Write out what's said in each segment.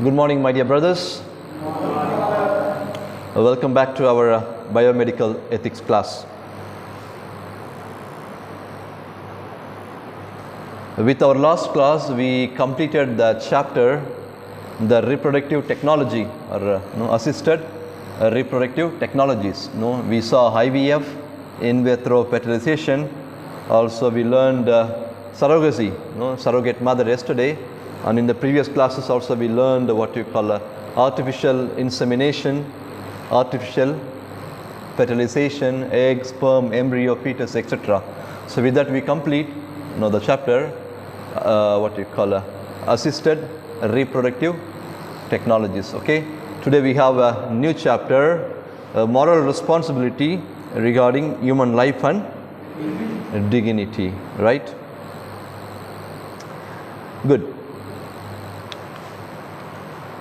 Good morning, my dear brothers. Welcome back to our biomedical ethics class. With our last class, we completed the chapter, the reproductive technology or assisted reproductive technologies. We saw IVF, in vitro fertilization. Also, we learned surrogacy, surrogate mother yesterday. And in the previous classes also we learned what you call artificial insemination, artificial fertilization, egg, sperm, embryo, fetus, etc. So with that we complete the chapter, what you call assisted reproductive technologies. Okay. Today we have a new chapter, moral responsibility regarding human life and dignity. Right? Good.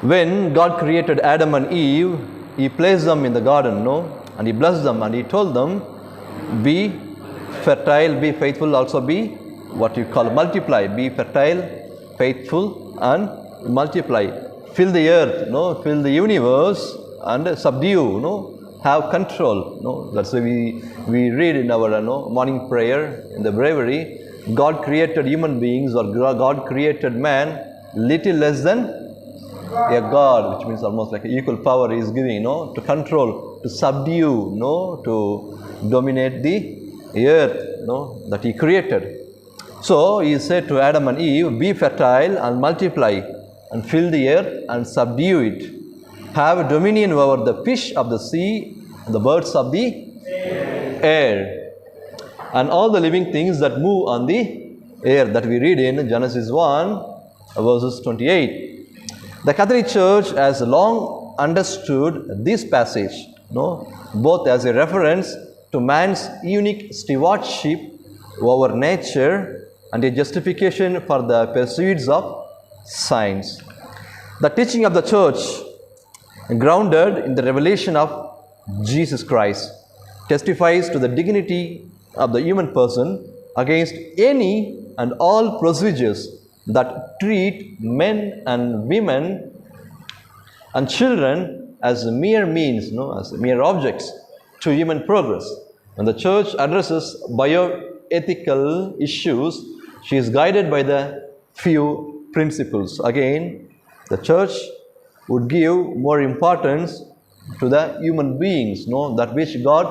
When God created Adam and Eve, He placed them in the garden, and He blessed them and He told them, be fertile, be faithful, also be what you call multiply, be fertile, faithful and multiply. Fill the earth, fill the universe and subdue, have control. That's why we read in our morning prayer in the breviary, God created human beings or God created man little less than a God, which means almost like equal power He is giving, to control, to subdue, to dominate the earth, that He created. So He said to Adam and Eve, be fertile and multiply and fill the earth and subdue it. Have dominion over the fish of the sea, the birds of the air, and all the living things that move on the air, that we read in Genesis 1, verses 28. The Catholic Church has long understood this passage, both as a reference to man's unique stewardship over nature and a justification for the pursuits of science. The teaching of the Church, grounded in the revelation of Jesus Christ, testifies to the dignity of the human person against any and all procedures that treat men and women and children as mere means, as mere objects to human progress. When the Church addresses bioethical issues, she is guided by the few principles. Again, the Church would give more importance to the human beings, that which God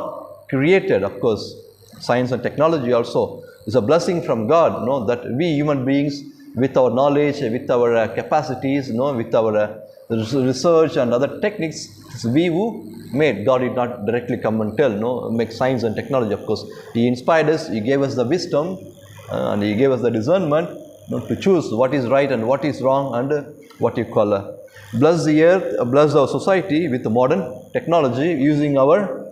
created. Of course, science and technology also is a blessing from God, that we human beings, with our knowledge, with our capacities, with our research and other techniques, it's we who made. God did not directly come and tell, make science and technology. Of course, He inspired us, He gave us the wisdom, and He gave us the discernment to choose what is right and what is wrong, and what you call bless the earth, bless our society with modern technology, using our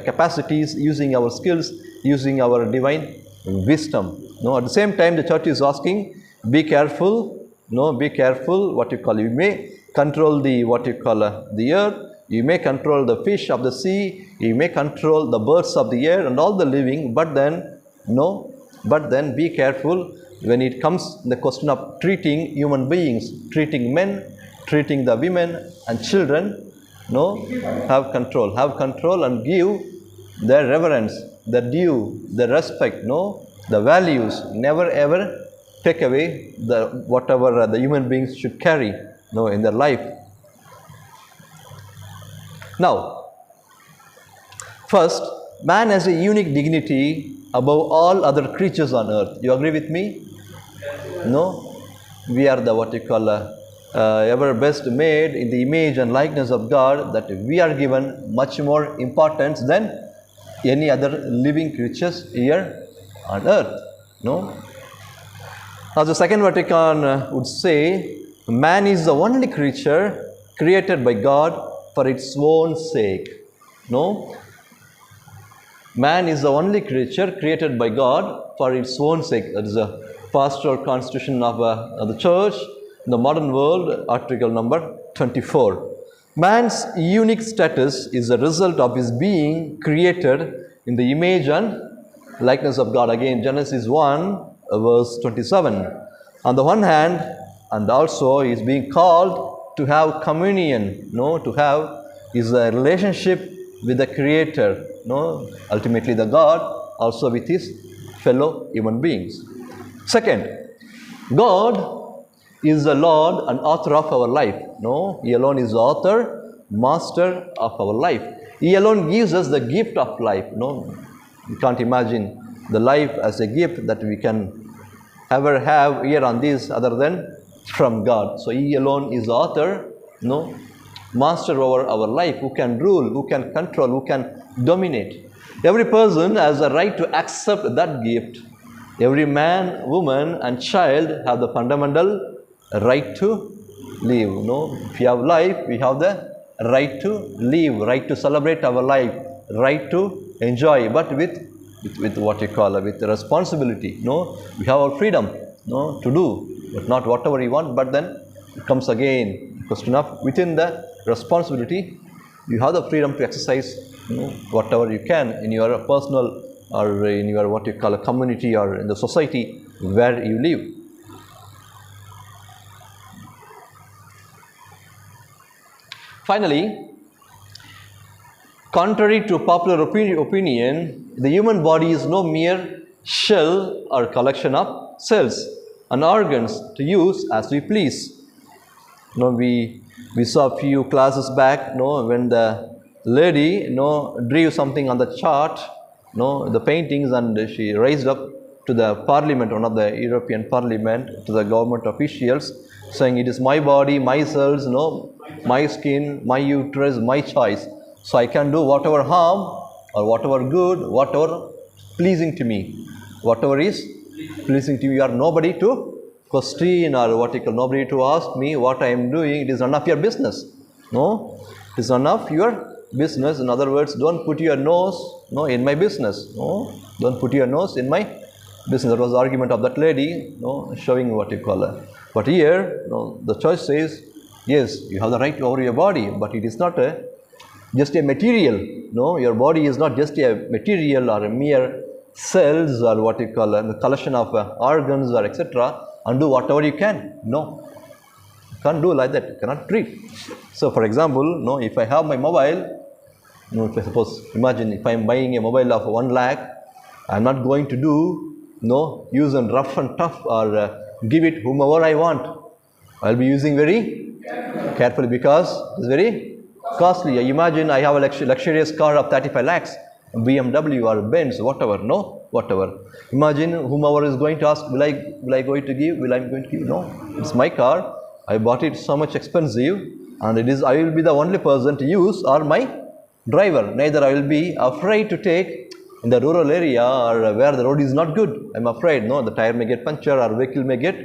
capacities, using our skills, using our divine wisdom. At the same time, the Church is asking, be careful, be careful, what you call, you may control the, what you call, the earth, you may control the fish of the sea, you may control the birds of the air and all the living, but then, be careful when it comes the question of treating human beings, treating men, treating the women and children, have control and give their reverence, the due, the respect, the values. Never ever take away the whatever the human beings should carry, in their life. Now, first, man has a unique dignity above all other creatures on earth. You agree with me? No? We are the, what you call, ever best made in the image and likeness of God, that we are given much more importance than any other living creatures here on earth. As the Second Vatican would say, man is the only creature created by God for its own sake. Man is the only creature created by God for its own sake. That is a pastoral constitution of the Church in the modern world, article number 24. Man's unique status is the result of his being created in the image and likeness of God. Again, Genesis 1, verse 27. On the one hand, and also he is being called to have communion, no, to have is a relationship with the Creator, no, ultimately the God, also with his fellow human beings. Second, God is the Lord and author of our life. No, He alone is the author, master of our life. He alone gives us the gift of life. No, you can't imagine the life as a gift that we can ever have here on this other than from God. So He alone is the author, no, master over our life, who can rule, who can control, who can dominate. Every person has a right to accept that gift. Every man, woman and child have the fundamental right to live. No? If you have life, we have the right to live, right to celebrate our life, right to enjoy, but with what you call with responsibility. No, we have our freedom, no, to do, but not whatever we want. But then it comes again the question of within the responsibility, you have the freedom to exercise, whatever you can in your personal or in your what you call a community or in the society where you live. Finally, contrary to popular opinion, the human body is no mere shell or collection of cells and organs to use as we please. We saw a few classes back, when the lady, drew something on the chart, the paintings, and she raised up to the parliament, one of the European parliament, to the government officials, saying, "It is my body, my cells, my skin, my uterus, my choice. So I can do whatever harm or whatever good, whatever pleasing to me. Whatever is pleasing to you, you are nobody to question or nobody to ask me what I am doing. It is none of your business. No, it is none of your business. In other words, don't put your nose, in my business. No, don't put your nose in my business." That was the argument of that lady, showing what you call her. But here, the church says, yes, you have the right over your body, but it is not just a material. No, your body is not just a material or a mere cells or what you call a collection of organs or etc. and do whatever you can. No, you can't do like that. You cannot treat. So, for example, if I have my mobile, if I suppose, imagine if I am buying a mobile of 1 lakh, I am not going to do use and rough and tough or give it whomever I want. I will be using very carefully because it is very costly. Imagine I have a luxurious car of 35 lakhs, BMW or Benz, whatever. Whatever. Imagine whomever is going to ask, will I going to give? Will I going to give? No, it's my car. I bought it so much expensive, and I will be the only person to use or my driver. Neither I will be afraid to take in the rural area or where the road is not good. I'm afraid, the tire may get punctured or vehicle may get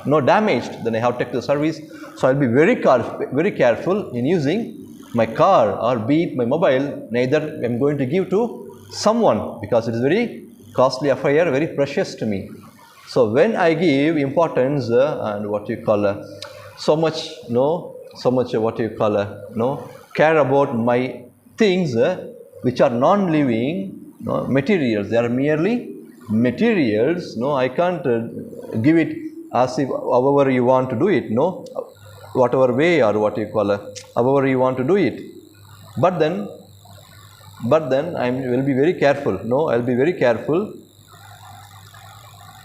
damaged. Then I have to take the service. So I'll be very careful in using my car or be it my mobile. Neither I'm going to give to someone because it is very costly affair, very precious to me. So when I give importance and what you call so much what you call care about my things which are non-living materials, they are merely materials. I can't give it as if however you want to do it, whatever way or what you call however you want to do it. But then I will be very careful. I'll be very careful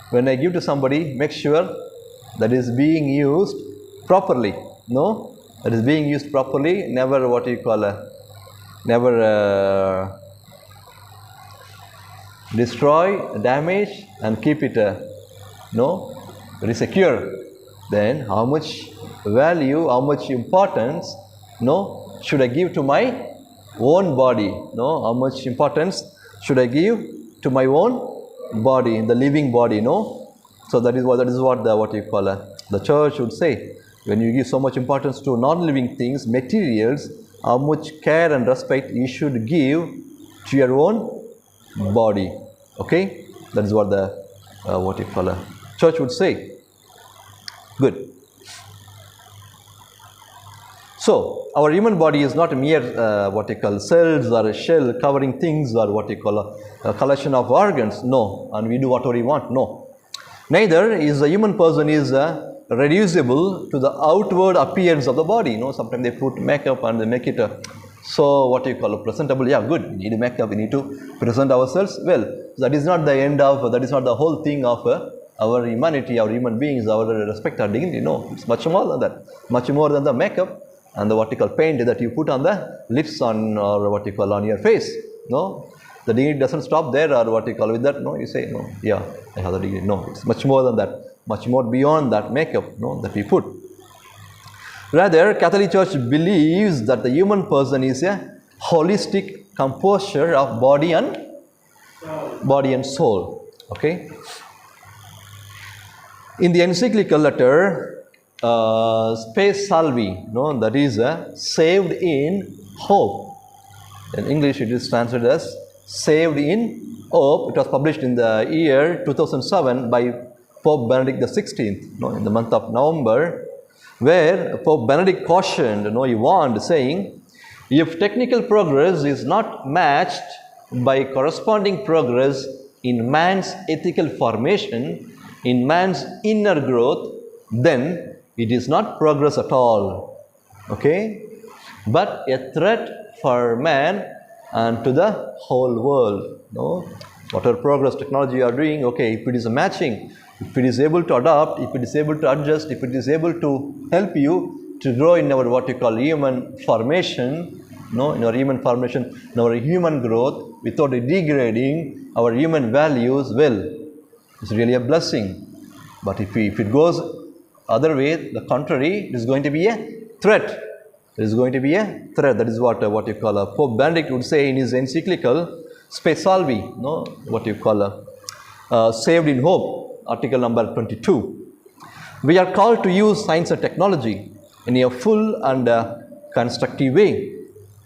when I give to somebody. Make sure that is being used properly. That is being used properly. Never what you call never destroy, damage, and keep it very secure. Then how much value, how much importance should I give to my own body? How much importance should I give to my own body, the living body? So that is what the church would say. When you give so much importance to non-living things, materials, how much care and respect you should give to your own body. Okay, that is what the church would say. Good. So our human body is not a mere cells or a shell covering things or a collection of organs. No, and we do whatever we want. No. Neither is the human person is reducible to the outward appearance of the body. Sometimes they put makeup and they make it so what you call presentable. Yeah, good. We need makeup. We need to present ourselves well. That is not the end of. That is not the whole thing of our humanity, our human beings, our respect, our dignity. No, it's much more than that. Much more than the makeup and the what you call paint that you put on the lips on or what you call on your face. No, the dignity doesn't stop there or what you call with that. No, you say no. Yeah, I have the dignity. No, it's much more than that. Much more beyond that makeup. No, that we put. Rather, Catholic Church believes that the human person is a holistic composure of body and soul. Okay. In the encyclical letter, Spe Salvi, that is saved in hope. In English, it is translated as saved in hope. It was published in the year 2007 by Pope Benedict XVI, in the month of November, where Pope Benedict cautioned, he warned, saying, if technical progress is not matched by corresponding progress in man's ethical formation, in man's inner growth, then it is not progress at all, okay, but a threat for man and to the whole world. Whatever progress technology you are doing, okay, if it is matching, if it is able to adapt, if it is able to adjust, if it is able to help you to grow in our what you call human formation, in our human formation, in our human growth, without degrading our human values, well, it's really a blessing. But if it goes other way, the contrary, it is going to be a threat. It is going to be a threat. That is what you call Pope Benedict would say in his encyclical Spe Salvi, what you call saved in hope, article number 22. We are called to use science and technology in a full and constructive way,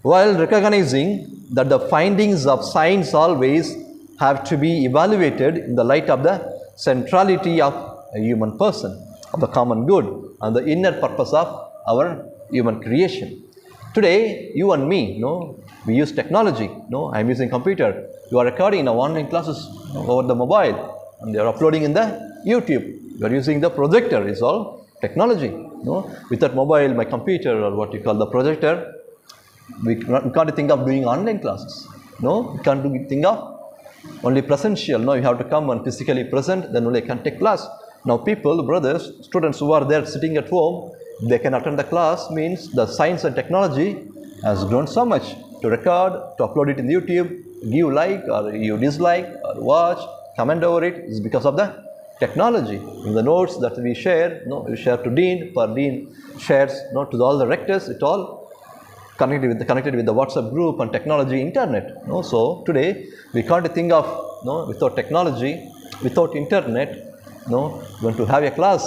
while recognizing that the findings of science always have to be evaluated in the light of the centrality of a human person, of the common good, and the inner purpose of our human creation. Today, you and me, we use technology. I am using computer. You are recording in online classes over the mobile, and they are uploading in the YouTube. You are using the projector. It's all technology. Without mobile, my computer, or what you call the projector, we can't think of doing online classes. We can't think of only presential. You have to come and physically present, then only I can take class. Now people, brothers, students who are there sitting at home, they can attend the class, means the science and technology has grown so much to record, to upload it in YouTube, give like or you dislike or watch, comment over it, is because of the technology. In the notes that we share, we share to dean, per dean shares to all the rectors, it all connected with the WhatsApp group and technology, internet. So today we can't think of without technology, without internet, going to have a class,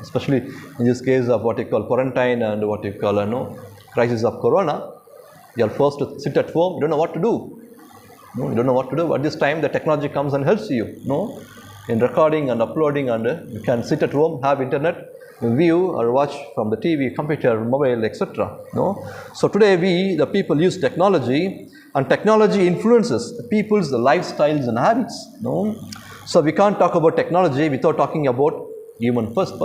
especially in this case of what you call quarantine and what you call crisis of corona. You are forced to sit at home. You don't know what to do. You don't know what to do. At this time, the technology comes and helps you. In recording and uploading, and you can sit at home, have internet, view or watch from the TV, computer, mobile, etc. So today we, the people, use technology, and technology influences people's lifestyles and habits. So we can't talk about technology without talking about human person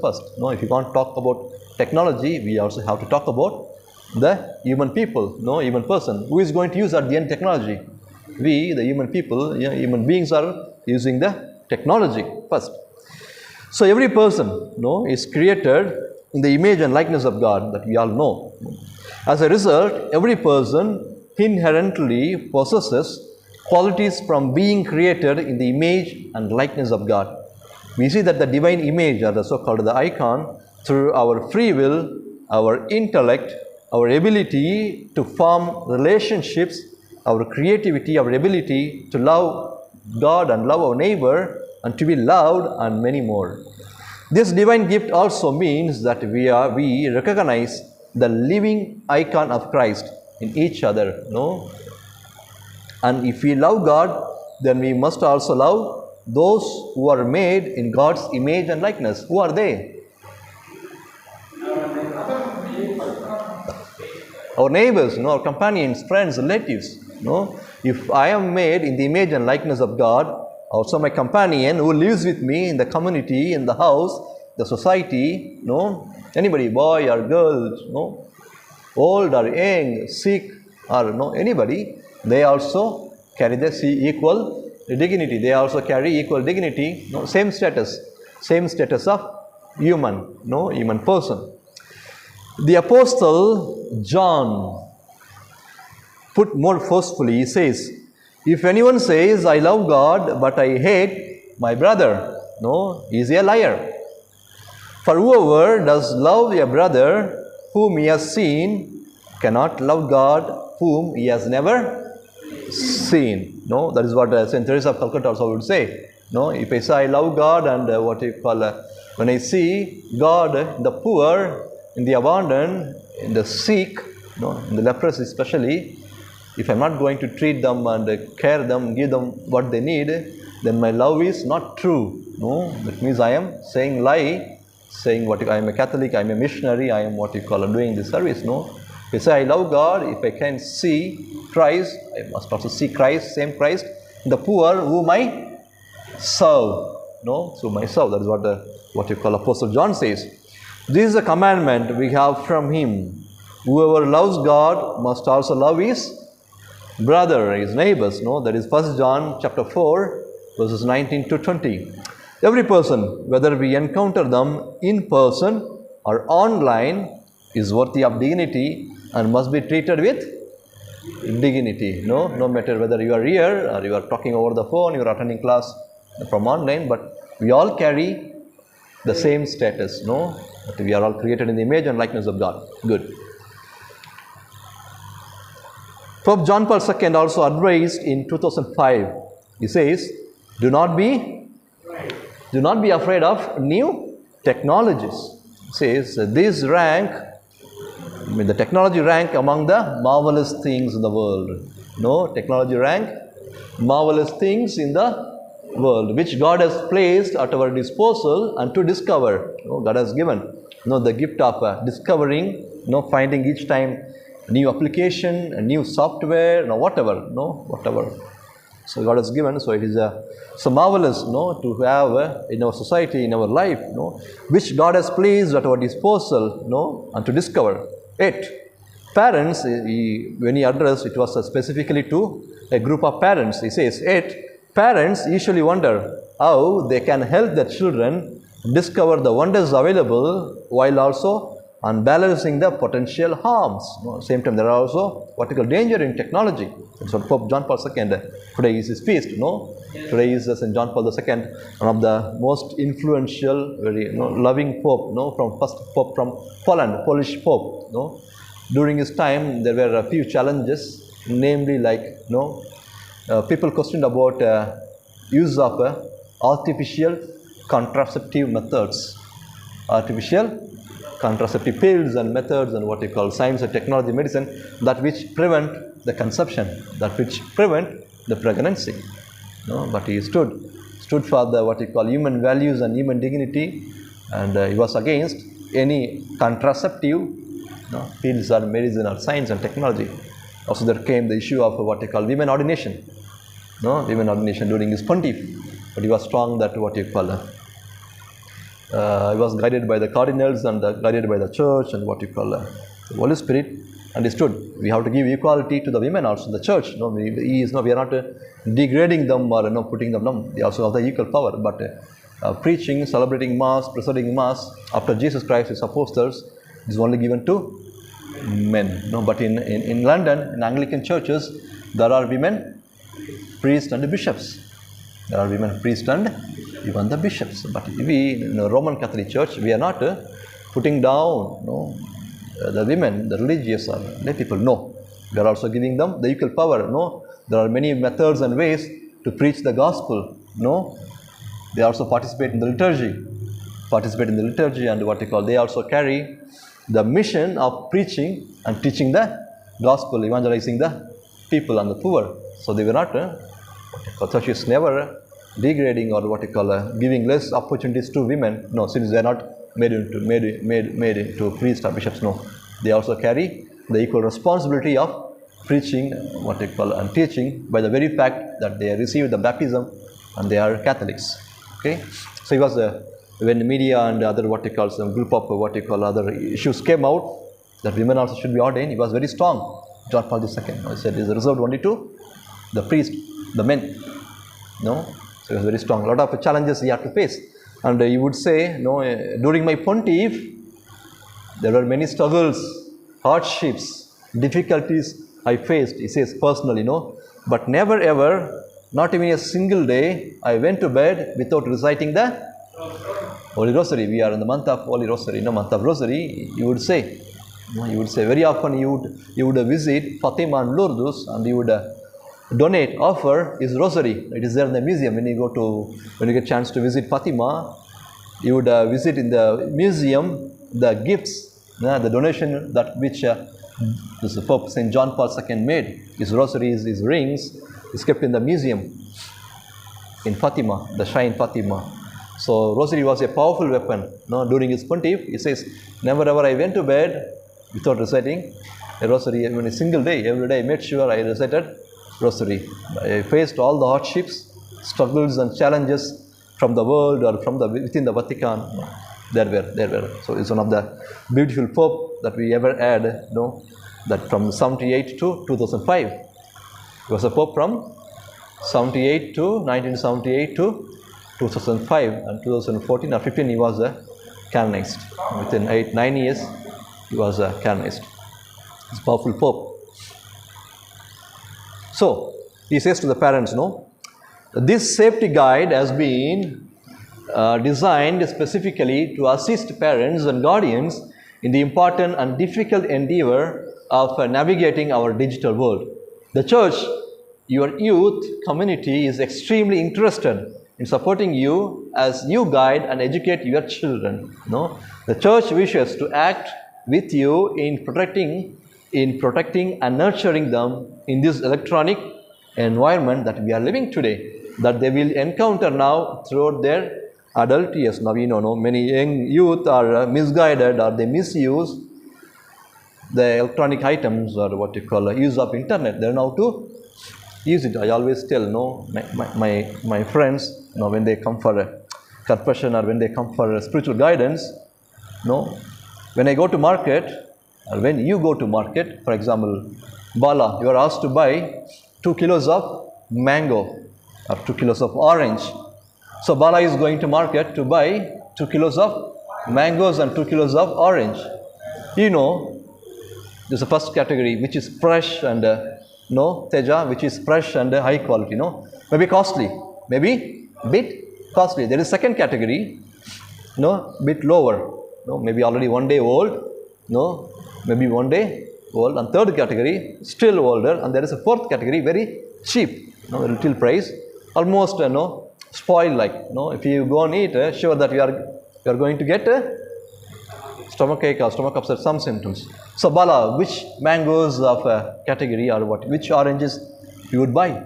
first. If you can't talk about technology, we also have to talk about the human people, human person. Who is going to use at the end technology? We, the human people, human beings are using the technology first. So every person, is created in the image and likeness of God, that we all know. As a result, every person inherently possesses qualities from being created in the image and likeness of God. We see that the divine image, or the so-called the icon, through our free will, our intellect, our ability to form relationships, our creativity, our ability to love God and love our neighbor, and to be loved, and many more. This divine gift also means that we recognize the living icon of Christ in each other. And if we love God, then we must also love those who are made in God's image and likeness. Who are they? Our neighbors, our companions, friends, relatives. If I am made in the image and likeness of God, also my companion who lives with me in the community, in the house, the society, no, anybody, boy or girl, no, old or young, sick or no, anybody, they also carry the equal dignity. They also carry equal dignity, no, same status of human, no, human person. The Apostle John put more forcefully, he says, if anyone says, I love God, but I hate my brother, no, he is a liar. For whoever does love a brother whom he has seen cannot love God whom he has never seen. No, that is what Saint Teresa of Calcutta also would say. No, if I say I love God and what you call, when I see God in the poor, in the abandoned, in the sick, no, in the lepers especially, if I am not going to treat them and care them, give them what they need, then my love is not true. No, that means I am saying lie, saying what I am a Catholic, I am a missionary, I am what you call doing the service. No, if I say I love God, if I can see Christ, I must also see Christ, same Christ, the poor whom I serve. No, so myself, that is what you call Apostle John says. This is a commandment we have from him. Whoever loves God must also love his brother, his neighbors. No, that is 1 John chapter 4, verses 19 to 20. Every person, whether we encounter them in person or online, is worthy of dignity and must be treated with dignity. No matter whether you are here or you are talking over the phone, you are attending class from online, but we all carry the same status. No, we are all created in the image and likeness of God. Good. Pope John Paul II also advised in 2005. He says, do not be afraid of new technologies. He says, these rank, the technology rank among the marvelous things in the world. No, technology rank marvelous things in the world, which God has placed at our disposal and to discover. God has given the gift of discovering, finding each time new application, a new software, whatever. So God has given, so it is so marvelous, to have in our society, in our life, which God has placed at our disposal, and to discover it. Parents, when he addressed, it was specifically to a group of parents. He says, parents usually wonder how they can help their children discover the wonders available while also unbalancing the potential harms. Same time, there are also particular danger in technology. That's what Pope John Paul II, today is his feast. Today is St. John Paul II, one of the most influential, very loving Pope, from first Pope from Poland, Polish Pope. During his time, there were a few challenges, namely like, people questioned about use of artificial contraceptive methods. Artificial contraceptive pills and methods and what you call science and technology medicine, that which prevent the conception, that which prevent the pregnancy. But he stood for the what you call human values and human dignity, and he was against any contraceptive pills or medicine or science and technology. Also there came the issue of what you call women ordination. Women ordination during his pontiff, but he was strong that what you call he was guided by the cardinals and guided by the church and what you call the Holy Spirit, and he stood. We have to give equality to the women also in the church. We are not degrading them or putting them down. They also have the equal power. But preaching, celebrating Mass, presiding Mass after Jesus Christ, his apostles, is only given to men. But in London, in Anglican churches, there are women priests and bishops. There are women priests and even the bishops. But we, in the Roman Catholic Church, we are not putting down the women, the religious or lay people. No, we are also giving them the equal power. There are many methods and ways to preach the gospel. They also participate in the liturgy, and what they call, they also carry the mission of preaching and teaching the gospel, evangelizing the people and the poor. So they were not, the church is never degrading or what you call giving less opportunities to women. No, since they are not made into priests or bishops. No, they also carry the equal responsibility of preaching, what you call, and teaching by the very fact that they received the baptism and they are Catholics. Okay, so he was when media and other what you call some group of what you call other issues came out, that women also should be ordained, he was very strong. John Paul II. He said it is reserved only to the priest, the men. No, so he was very strong. A lot of challenges he had to face, and he would say, no, during my pontiff, there were many struggles, hardships, difficulties I faced. He says personally, no, but never ever, not even a single day, I went to bed without reciting the Holy Rosary. We are in the month of Holy Rosary, month of Rosary. You would say, very often you would visit Fatima and Lourdes, and you would donate, offer his rosary. It is there in the museum. When you get a chance to visit Fatima, you would visit in the museum the gifts, the donation that which this Pope St. John Paul II made. His rosaries, his rings, is kept in the museum in Fatima, the shrine Fatima. So rosary was a powerful weapon. During his pontiff, he says, never ever I went to bed without reciting a rosary. Even a single day, every day I made sure I recited rosary. I faced all the hardships, struggles and challenges from the world or from within the Vatican. There were. So it's one of the beautiful Pope that we ever had, that from 78 to 2005. He was a Pope from 1978 to 2005, and 2014 or 15 he was canonized. Within 8-9 years he was canonized. He's a powerful Pope. So he says to the parents, this safety guide has been designed specifically to assist parents and guardians in the important and difficult endeavor of navigating our digital world. The Church, your youth community, is extremely interested in supporting you as you guide and educate your children. The Church wishes to act with you in protecting and nurturing them in this electronic environment that we are living today, that they will encounter now throughout their adult years. Now many young youth are misguided, or they misuse the electronic items, or what you call use of internet. They know how to use it. I always tell my friends, when they come for a confession or when they come for a spiritual guidance, when I go to market, or when you go to market, for example, Bala, you are asked to buy 2 kilos of mango or 2 kilos of orange. So Bala is going to market to buy 2 kilos of mangoes and 2 kilos of orange. There's the first category which is fresh and Teja, which is fresh and high quality. Maybe costly, maybe bit costly. There is second category, bit lower, maybe already 1 day old, maybe 1 day old, and third category still older, and there is a fourth category very cheap, little price, almost spoiled like. If you go and eat, sure that you are going to get stomach ache or stomach upset, some symptoms. So Bala, which mangoes of category or which oranges you would buy?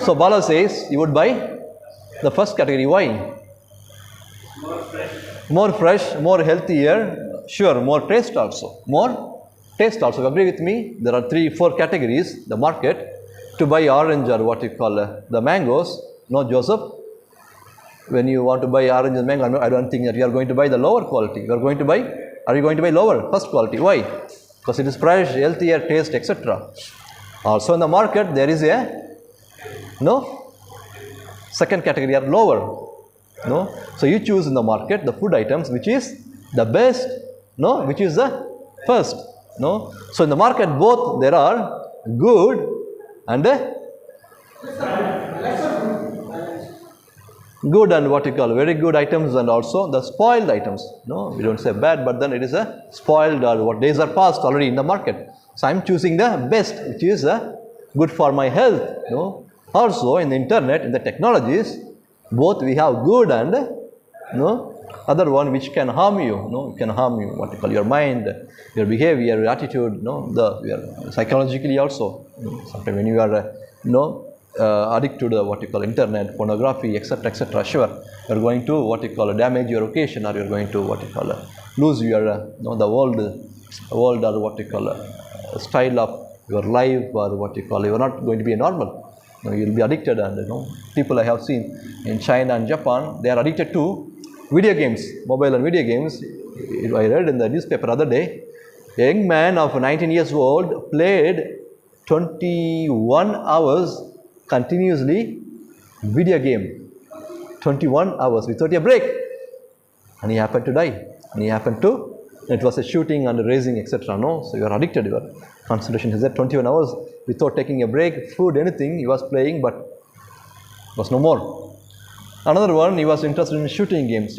So Bala says you would buy the first category. Why? More fresh, more healthier. Sure, more taste also. You agree with me? There are 3-4 categories, the market, to buy orange or what you call the mangoes. Joseph, when you want to buy orange and mango, I don't think that you are going to buy the lower quality. Are you going to buy lower, first quality? Why? Because it is fresh, healthier, taste, etc. Also in the market, there is second category are lower. So you choose in the market the food items which is the best, which is the first. So in the market, both there are good and very good items, and also the spoiled items. We don't say bad, but then it is a spoiled or what days are past already in the market. So I am choosing the best, which is good for my health. Also in the internet, in the technologies, both we have good and other one which can harm you. Can harm you. What you call your mind, your behavior, your attitude. Your psychologically also. Sometimes when you are addicted to what you call internet, pornography, etc., sure, you are going to damage your vocation, or you are going to lose your the world or style of your life, or you are not going to be a normal. You'll be addicted, and people I have seen in China and Japan, they are addicted to video games, mobile and video games. I read in the newspaper the other day, a young man of 19 years old played 21 hours continuously video game. 21 hours without a break. And he happened to die. And he happened to, it was a shooting and racing, etc. So you are addicted. Your concentration is at 21 hours without taking a break, food, anything. He was playing, but was no more. Another one, he was interested in shooting games.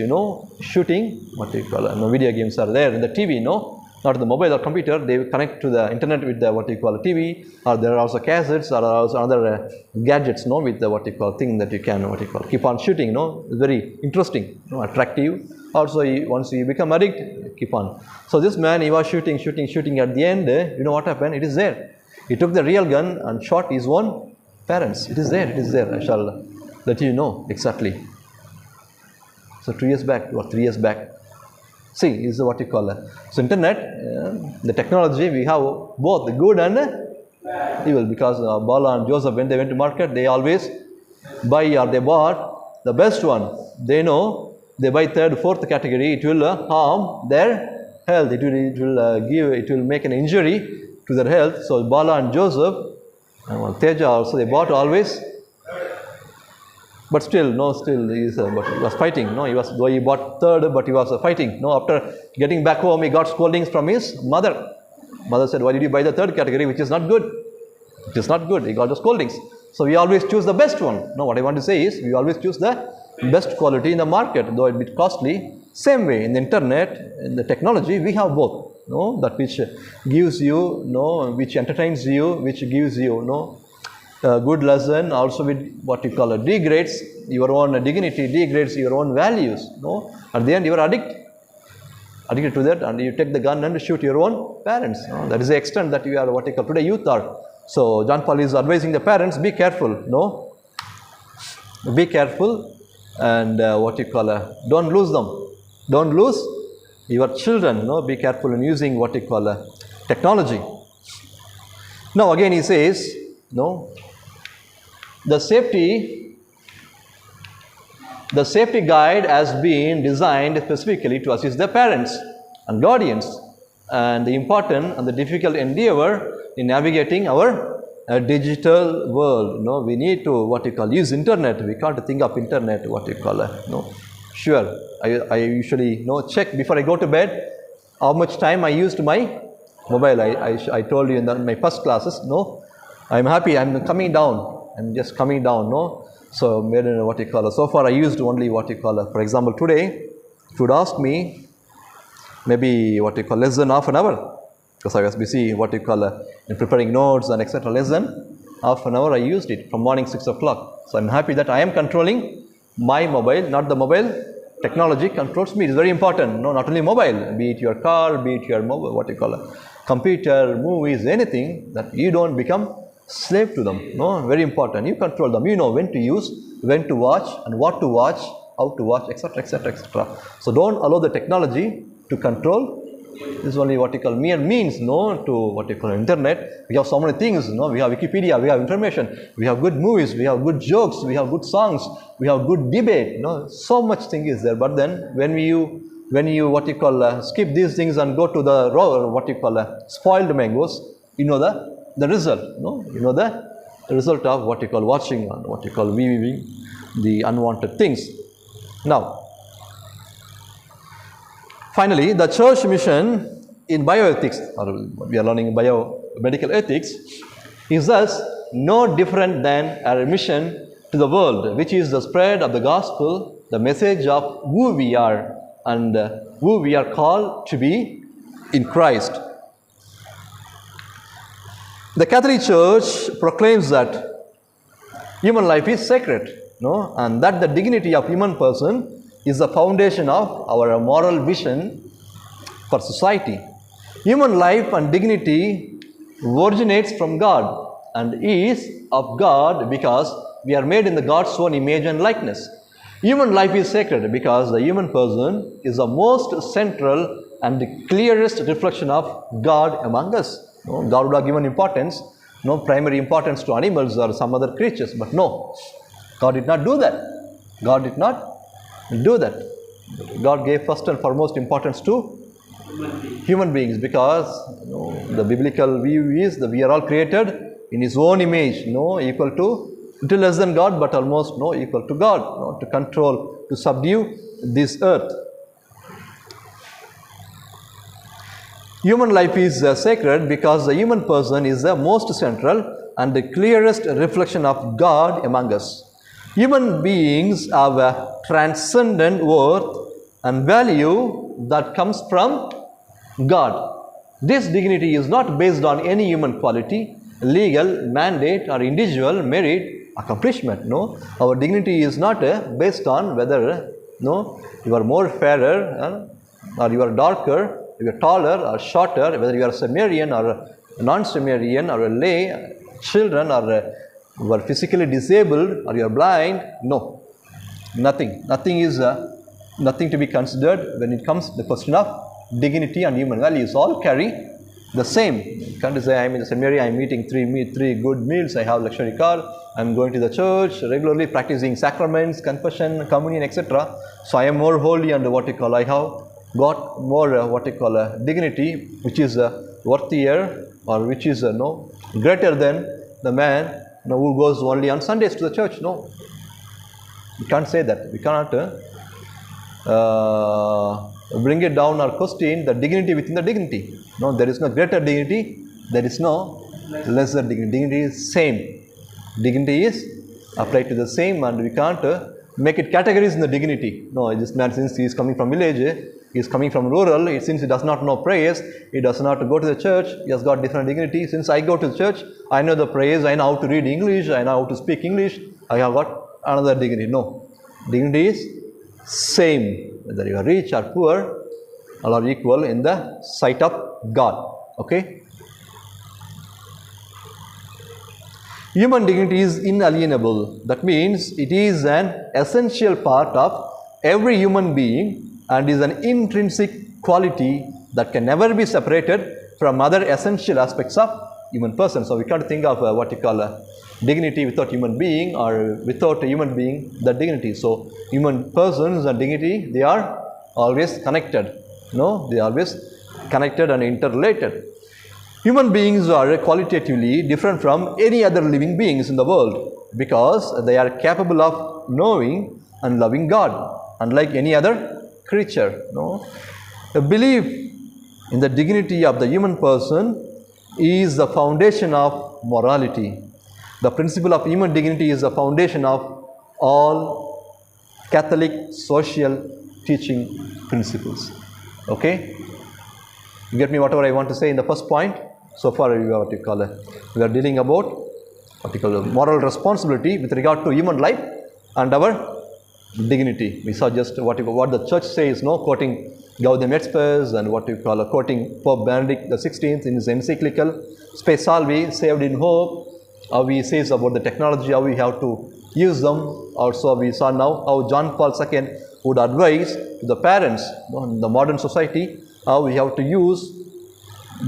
Shooting, what do you call it? Video games are there in the TV, not in the mobile or computer. They connect to the internet with the what you call a TV, or there are also cassettes, or also other gadgets, with the what you call thing that you can keep on shooting. It's very interesting, attractive. Also, once you become addict, keep on. So this man, he was shooting. At the end, what happened? It is there. He took the real gun and shot his own parents. It is there. I shall let you know exactly. So 2 years back or 3 years back. See, is what you call it. So internet, the technology, we have both the good and evil, because Bala and Joseph, when they went to market, they always buy or they bought the best one. They know they buy third, fourth category, it will harm their health. It will make an injury to their health. So Bala and Joseph, and Teja also, they bought always. But still, but he was fighting. He bought third, but he was fighting. After getting back home, he got scoldings from his mother. Mother said, why did you buy the third category, which is not good? It is not good. He got the scoldings. So we always choose the best one. What I want to say is, we always choose the best quality in the market, though it be costly. Same way, in the internet, in the technology, we have both. That which gives you, which entertains you, which gives you, good lesson, also with what you call degrades your own dignity, degrades your own values. At the end, you are addicted to that, and you take the gun and shoot your own parents. That is the extent that you are what you call today youth are. So John Paul is advising the parents, be careful. Be careful, and what you call don't lose them. Don't lose your children. Be careful in using what you call technology. Now again he says, the safety guide has been designed specifically to assist the parents and guardians and the important and the difficult endeavor in navigating our digital world. We need to use internet. We can't think of internet Sure, I usually check before I go to bed how much time I used my mobile. I told you in my first classes. I'm happy. I'm coming down. I'm just coming down. So so far I used only for example today, if you would ask me, maybe less than half an hour, because I was busy in preparing notes and etc. Less than half an hour I used it from morning 6 o'clock. So I'm happy that I am controlling my mobile, not the mobile. Technology controls me. It's very important. Not only mobile, be it your car, be it your mobile, computer, movies, anything, that you don't become slave to them. Very important. You control them. You know when to use, when to watch, and what to watch, how to watch, etc., etc., etc. So don't allow the technology to control. This is only mere means, to internet. We have so many things. We have Wikipedia, we have information, we have good movies, we have good jokes, we have good songs, we have good debate. So much thing is there. But then when you skip these things and go to the raw, spoiled mangoes, the result. The result of watching and viewing the unwanted things. Now, finally, the church mission in bioethics, or we are learning biomedical ethics, is thus no different than our mission to the world, which is the spread of the gospel, the message of who we are and who we are called to be in Christ. The Catholic Church proclaims that human life is sacred, and that the dignity of human person is the foundation of our moral vision for society. Human life and dignity originates from God and is of God because we are made in the God's own image and likeness. Human life is sacred because the human person is the most central and the clearest reflection of God among us. God would have given importance no primary importance to animals or some other creatures. But no, God did not do that. God did not do that. God gave first and foremost importance to human beings, because the biblical view is that we are all created in His own image, equal to, little less than God, but almost equal to God, to control, to subdue this earth. Human life is sacred because the human person is the most central and the clearest reflection of God among us. Human beings have a transcendent worth and value that comes from God. This dignity is not based on any human quality, legal mandate, or individual merit, accomplishment. No, our dignity is not based on whether you are more fairer or you are darker, you are taller or shorter, whether you are Sumerian or non-Sumerian, or a lay, children, or you are physically disabled, or you are blind. No, nothing is nothing to be considered when it comes to the question of dignity and human values. All carry the same. You can't say, I'm in the seminary, I'm eating three good meals, I have luxury car, I'm going to the church regularly, practicing sacraments, confession, communion, etc. So I am more holy, and I have got more dignity, which is worthier, or which is greater than the man who goes only on Sundays to the church. No, we can't say that. We cannot bring it down or question the dignity within the dignity. No, there is no greater dignity, there is no lesser dignity. Dignity is same. Dignity is applied to the same, and we can't make it categories in the dignity. No, this man, since he is coming from village, he is coming from rural, since he does not know prayers, he does not go to the church, he has got different dignity. Since I go to the church, I know the prayers, I know how to read English, I know how to speak English, I have got another dignity. No, dignity is same, whether you are rich or poor, all are equal in the sight of God. Okay? Human dignity is inalienable. That means it is an essential part of every human being and is an intrinsic quality that can never be separated from other essential aspects of human person. So we can't think of dignity without human being, or without a human being the dignity. So human persons and dignity, they are always connected. No, they are always connected and interrelated. Human beings are qualitatively different from any other living beings in the world because they are capable of knowing and loving God, unlike any other creature. No, a belief in the dignity of the human person is the foundation of morality. The principle of human dignity is the foundation of all Catholic social teaching principles. Okay? You get me whatever I want to say in the first point? So far we are dealing about moral responsibility with regard to human life and our dignity. We saw just what the church says, quoting Gaudium et Spes, and quoting Pope Benedict XVI in his encyclical Spe Salvi, Saved in Hope, how he says about the technology, how we have to use them. Also we saw now how John Paul II would advise to the parents in the modern society how we have to use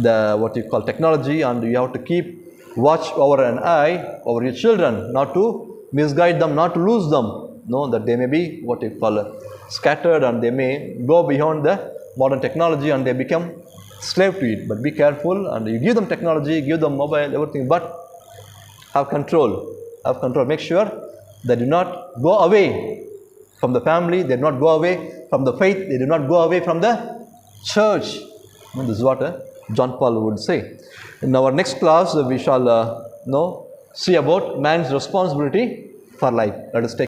the technology, and you have to keep watch over an eye over your children, not to misguide them, not to lose them. That they may be scattered, and they may go beyond the modern technology and they become slave to it. But be careful, and you give them technology, give them mobile, everything, but have control. Have control. Make sure they do not go away from the family, they do not go away from the faith, they do not go away from the church. This is what John Paul would say. In our next class, we shall see about man's responsibility for life. Let us take